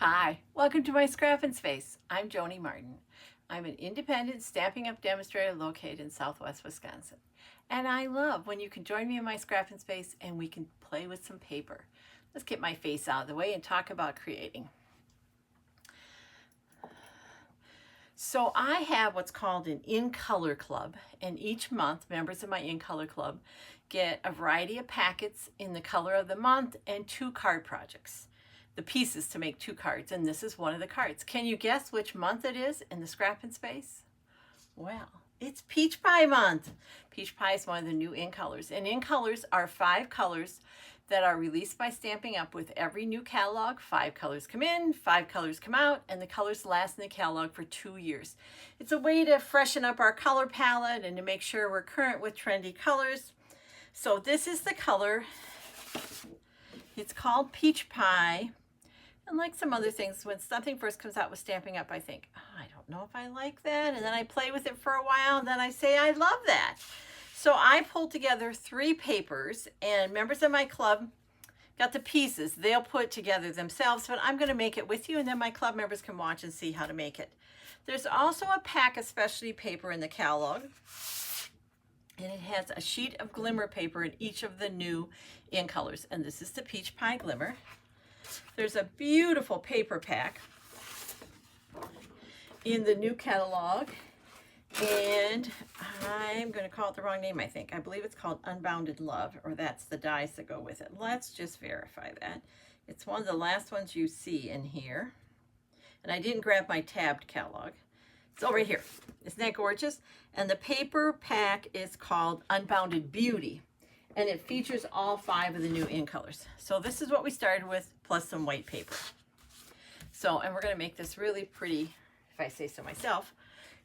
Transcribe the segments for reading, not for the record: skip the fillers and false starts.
Hi, welcome to my Scrappin' Space. I'm Joni Martin. I'm an independent Stampin' Up! Demonstrator located in Southwest Wisconsin. And I love when you can join me in my Scrappin' Space and we can play with some paper. Let's get my face out of the way and talk about creating. So I have what's called an In Color Club, and each month members of my In Color Club get a variety of packets in the color of the month and 2 card projects. The pieces to make 2 cards, and this is one of the cards. Can you guess which month it is in the Scrappin' Space? Well, it's Peach Pie month. Peach Pie is one of the new In Colors, and In Colors are 5 colors that are released by Stampin' Up! With every new catalog. 5 colors come in, 5 colors come out, and the colors last in the catalog for 2 years. It's a way to freshen up our color palette and to make sure we're current with trendy colors. So this is the color. It's called Peach Pie. And like some other things, when something first comes out with Stampin' Up, I think, oh, I don't know if I like that. And then I play with it for a while, and then I say, I love that. So I pulled together 3 papers, and members of my club got the pieces. They'll put it together themselves, but I'm going to make it with you, and then my club members can watch and see how to make it. There's also a pack of specialty paper in the catalog, and it has a sheet of glimmer paper in each of the new In Colors, and this is the Peach Pie Glimmer. There's a beautiful paper pack in the new catalog, and I'm going to call it the wrong name, I think. I believe it's called Unbounded Love, or that's the dies that go with it. Let's just verify that. It's one of the last ones you see in here, and I didn't grab my tabbed catalog. It's over here. Isn't that gorgeous? And the paper pack is called Unbounded Beauty, and it features all 5 of the new In Colors. So this is what we started with, plus some white paper. So, and we're going to make this really pretty, if I say so myself,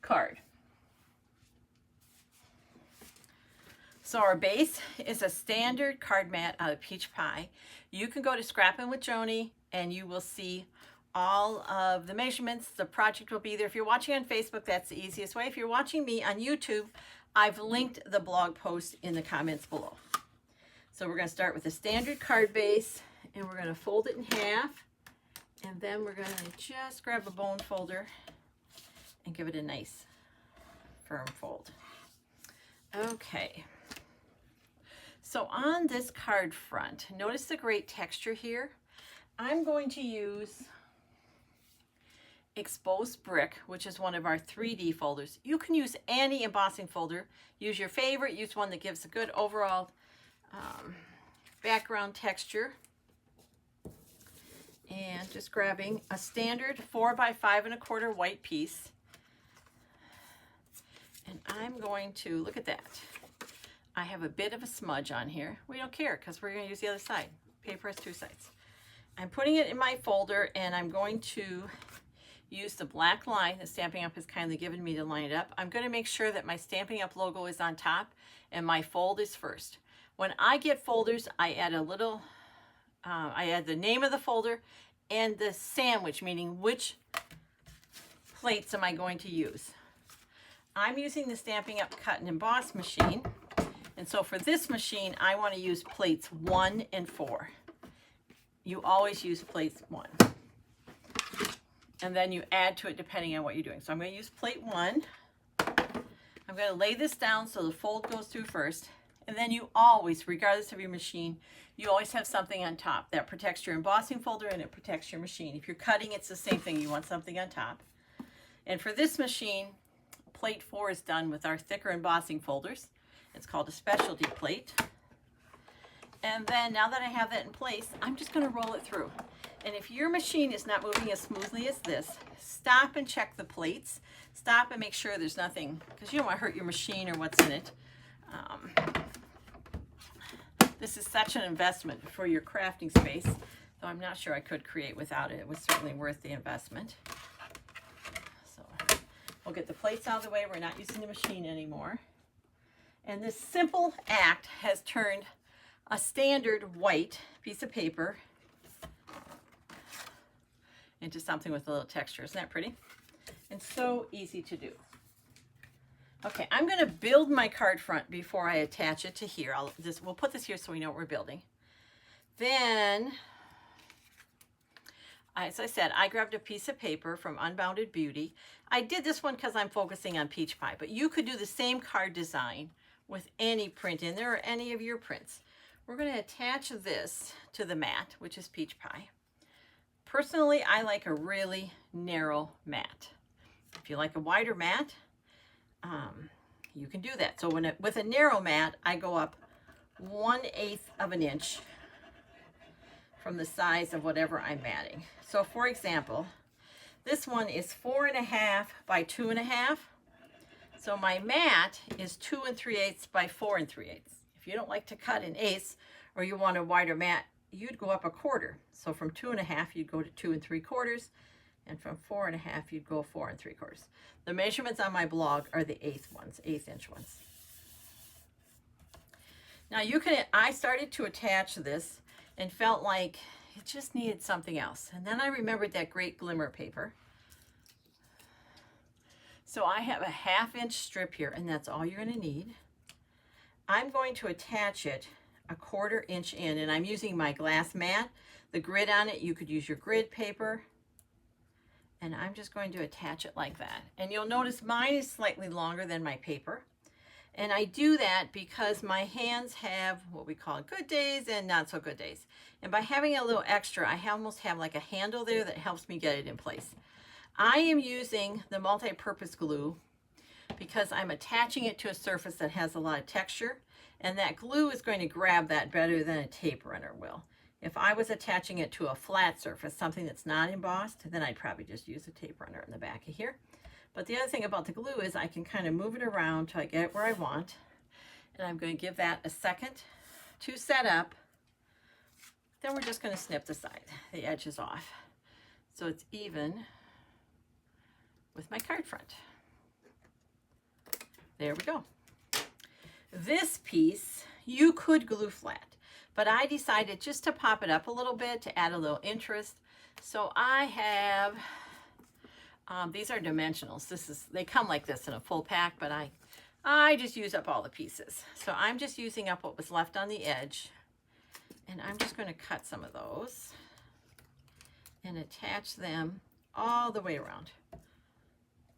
card. So our base is a standard card mat out of Peach Pie. You can go to Scrappin' with Joni and you will see all of the measurements. The project will be there. If you're watching on Facebook, that's the easiest way. If you're watching me on YouTube, I've linked the blog post in the comments below. So we're going to start with a standard card base, and we're going to fold it in half, and then we're going to just grab a bone folder and give it a nice firm fold. Okay. So on this card front, notice the great texture here. I'm going to use Exposed Brick, which is one of our 3D folders. You can use any embossing folder. Use your favorite. Use one that gives a good overall background texture. And just grabbing a standard 4x5¼ white piece. And I'm going to, look at that. I have a bit of a smudge on here. We don't care because we're going to use the other side. Paper has 2 sides. I'm putting it in my folder, and I'm going to use the black line that Stampin' Up! Has kindly given me to line it up. I'm going to make sure that my Stampin' Up! Logo is on top and my fold is first. When I get folders, I add a little, I add the name of the folder and the sandwich, meaning which plates am I going to use. I'm using the Stampin' Up! Cut and Emboss machine, and so for this machine, I want to use plates 1 and 4. You always use plates 1. And then you add to it depending on what you're doing. So I'm going to use plate 1. I'm going to lay this down so the fold goes through first. And then you always, regardless of your machine, you always have something on top that protects your embossing folder and it protects your machine. If you're cutting, it's the same thing. You want something on top. And for this machine, plate 4 is done with our thicker embossing folders. It's called a specialty plate. And then now that I have that in place, I'm just going to roll it through. And if your machine is not moving as smoothly as this, stop and check the plates. Stop and make sure there's nothing, because you don't want to hurt your machine or what's in it. This is such an investment for your crafting space, though I'm not sure I could create without it. It was certainly worth the investment. So we'll get the plates out of the way. We're not using the machine anymore. And this simple act has turned a standard white piece of paper into something with a little texture. Isn't that pretty? And so easy to do. Okay, I'm going to build my card front before I attach it to here. We'll put this here so we know what we're building. Then as I said, I grabbed a piece of paper from Unbounded Beauty. I did this one because I'm focusing on peach pie, but you could do the same card design with any print in there or any of your prints. We're going to attach this to the mat, which is peach pie. Personally, I like a really narrow mat. If you like a wider mat, you can do that. So with a narrow mat, I go up 1/8 of an inch from the size of whatever I'm matting. So for example, this one is 4.5 by 2.5. So my mat is 2 3/8 by 4 3/8. If you don't like to cut in eighths or you want a wider mat, you'd go up 1/4. So from 2.5, you'd go to 2 3/4. And from 4.5, you'd go 4 3/4. The measurements on my blog are the 1/8 inch ones. Now I started to attach this and felt like it just needed something else. And then I remembered that great glimmer paper. So I have a 1/2 inch strip here, and that's all you're going to need. I'm going to attach it 1/4 inch in, and I'm using my glass mat. The grid on it, you could use your grid paper. And I'm just going to attach it like that. And you'll notice mine is slightly longer than my paper. And I do that because my hands have what we call good days and not so good days. And by having a little extra, I almost have like a handle there that helps me get it in place. I am using the multi-purpose glue because I'm attaching it to a surface that has a lot of texture. And that glue is going to grab that better than a tape runner will. If I was attaching it to a flat surface, something that's not embossed, then I'd probably just use a tape runner in the back of here. But the other thing about the glue is I can kind of move it around till I get it where I want. And I'm going to give that a second to set up. Then we're just going to snip the edges off so it's even with my card front. There we go. This piece you could glue flat. But I decided just to pop it up a little bit to add a little interest. So I have, these are dimensionals. They come like this in a full pack, but I just use up all the pieces. So I'm just using up what was left on the edge. And I'm just going to cut some of those and attach them all the way around.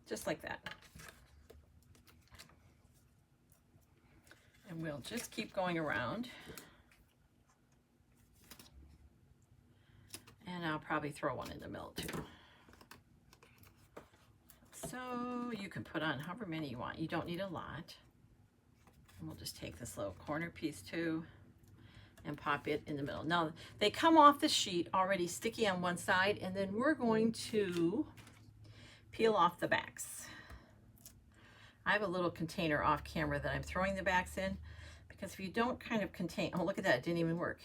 Just like that. And we'll just keep going around. And I'll probably throw one in the middle too. So you can put on however many you want. You don't need a lot. And we'll just take this little corner piece too and pop it in the middle. Now they come off the sheet already sticky on one side, and then we're going to peel off the backs. I have a little container off camera that I'm throwing the backs in, because if you don't kind of contain, oh look at that, it didn't even work.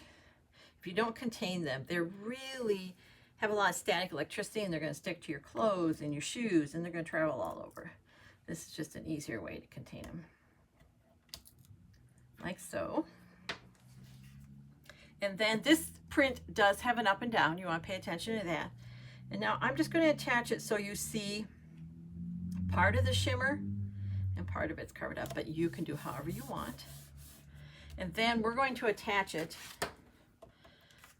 If you don't contain them, they really have a lot of static electricity, and they're going to stick to your clothes and your shoes, and they're going to travel all over. This is just an easier way to contain them. Like so. And then this print does have an up and down. You want to pay attention to that. And now I'm just going to attach it so you see part of the shimmer and part of it's covered up, but you can do however you want. And then we're going to attach it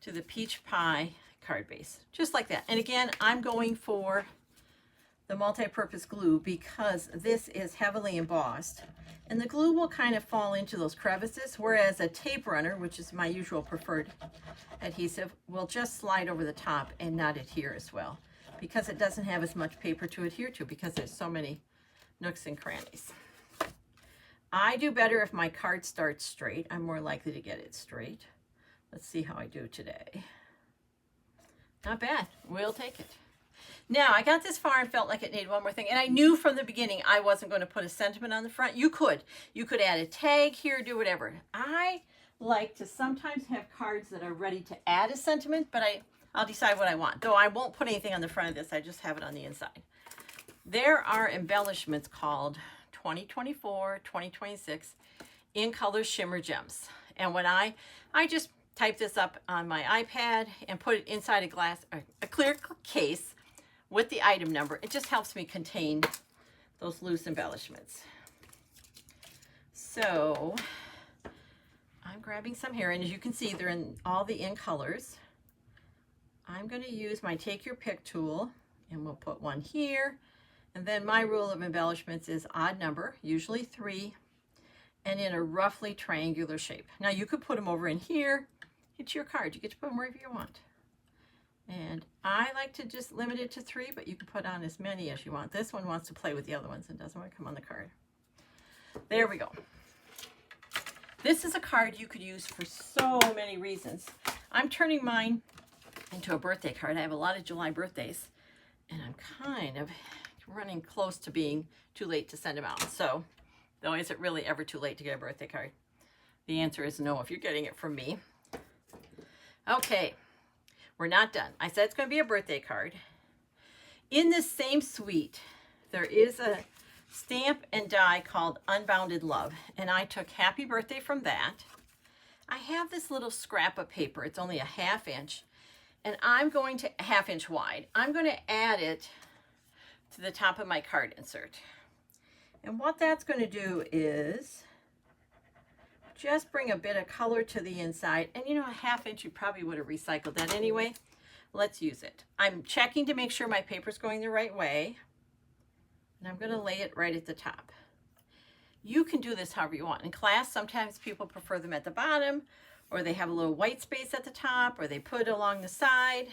to the peach pie card base, just like that. And again, I'm going for the multi-purpose glue because this is heavily embossed, and the glue will kind of fall into those crevices, whereas a tape runner, which is my usual preferred adhesive, will just slide over the top and not adhere as well because it doesn't have as much paper to adhere to because there's so many nooks and crannies. I do better if my card starts straight. I'm more likely to get it straight. Let's see how I do today. Not bad. We'll take it. Now, I got this far and felt like it needed one more thing. And I knew from the beginning I wasn't going to put a sentiment on the front. You could. You could add a tag here, do whatever. I like to sometimes have cards that are ready to add a sentiment, but I'll decide what I want. Though I won't put anything on the front of this. I just have it on the inside. There are embellishments called 2024, 2026 in color shimmer gems. And when I just type this up on my iPad and put it inside a clear case with the item number, it just helps me contain those loose embellishments. So I'm grabbing some here, and as you can see, they're in all the in colors. I'm going to use my take your pick tool, and we'll put one here. And then my rule of embellishments is odd number, usually 3, and in a roughly triangular shape. Now you could put them over in here. It's your card. You get to put them wherever you want. And I like to just limit it to 3, but you can put on as many as you want. This one wants to play with the other ones and doesn't want to come on the card. There we go. This is a card you could use for so many reasons. I'm turning mine into a birthday card. I have a lot of July birthdays, and I'm kind of running close to being too late to send them out. So, though, is it really ever too late to get a birthday card? The answer is no if you're getting it from me. Okay, we're not done. I said it's going to be a birthday card. In this same suite, there is a stamp and die called Unbounded Love, and I took Happy Birthday from that. I have this little scrap of paper. It's only a 1/2 inch, and I'm going to 1/2 inch wide. I'm going to add it to the top of my card insert. And what that's going to do is just bring a bit of color to the inside. And you know, a 1/2 inch, you probably would have recycled that anyway. Let's use it. I'm checking to make sure my paper's going the right way. And I'm going to lay it right at the top. You can do this however you want. In class, sometimes people prefer them at the bottom, or they have a little white space at the top, or they put it along the side.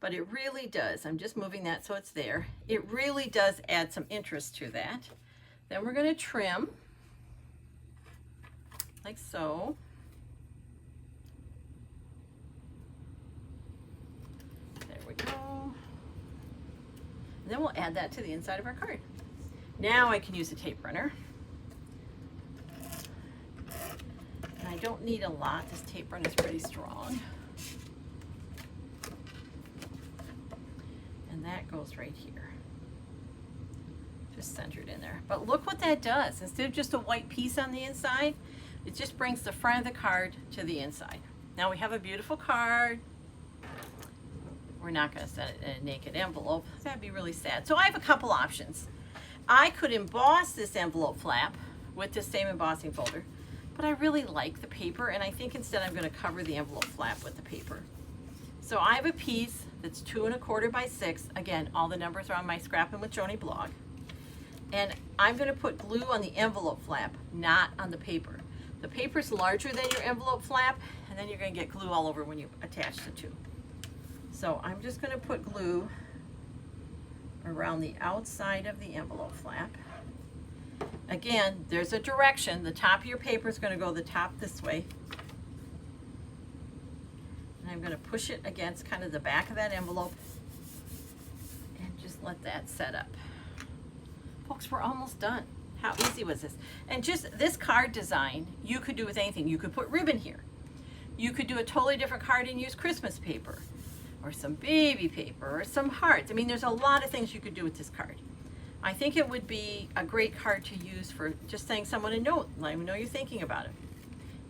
But it really does, I'm just moving that so it's there. It really does add some interest to that. Then we're going to trim, like so. There we go. And then we'll add that to the inside of our card. Now I can use a tape runner. And I don't need a lot, this tape runner is pretty strong. And that goes right here. Just centered in there. But look what that does. Instead of just a white piece on the inside, it just brings the front of the card to the inside. Now we have a beautiful card. We're not going to send it in a naked envelope. That'd be really sad. So I have a couple options. I could emboss this envelope flap with the same embossing folder, but I really like the paper, and I think instead I'm going to cover the envelope flap with the paper. So I have a piece that's 2 1/4 by 6. Again, all the numbers are on my Scrappin' with Joni blog. And I'm going to put glue on the envelope flap, not on the paper. The paper's larger than your envelope flap, and then you're going to get glue all over when you attach the two. So I'm just going to put glue around the outside of the envelope flap. Again, there's a direction. The top of your paper is going to go the top this way. And I'm going to push it against kind of the back of that envelope and just let that set up. Folks, we're almost done. How easy was this? And just this card design, you could do with anything. You could put ribbon here. You could do a totally different card and use Christmas paper, or some baby paper, or some hearts. I mean, there's a lot of things you could do with this card. I think it would be a great card to use for just sending someone a note, let them know you're thinking about it.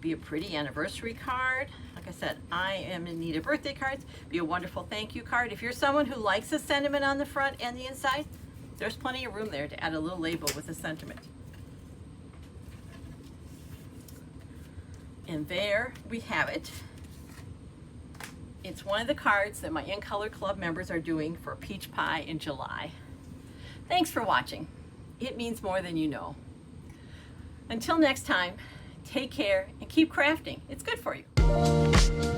Be a pretty anniversary card. Like I said, I am in need of birthday cards. Be a wonderful thank you card. If you're someone who likes a sentiment on the front and the inside, there's plenty of room there to add a little label with a sentiment. And there we have it. It's one of the cards that my In Color Club members are doing for Peach Pie in July. Thanks for watching. It means more than you know. Until next time, take care and keep crafting. It's good for you.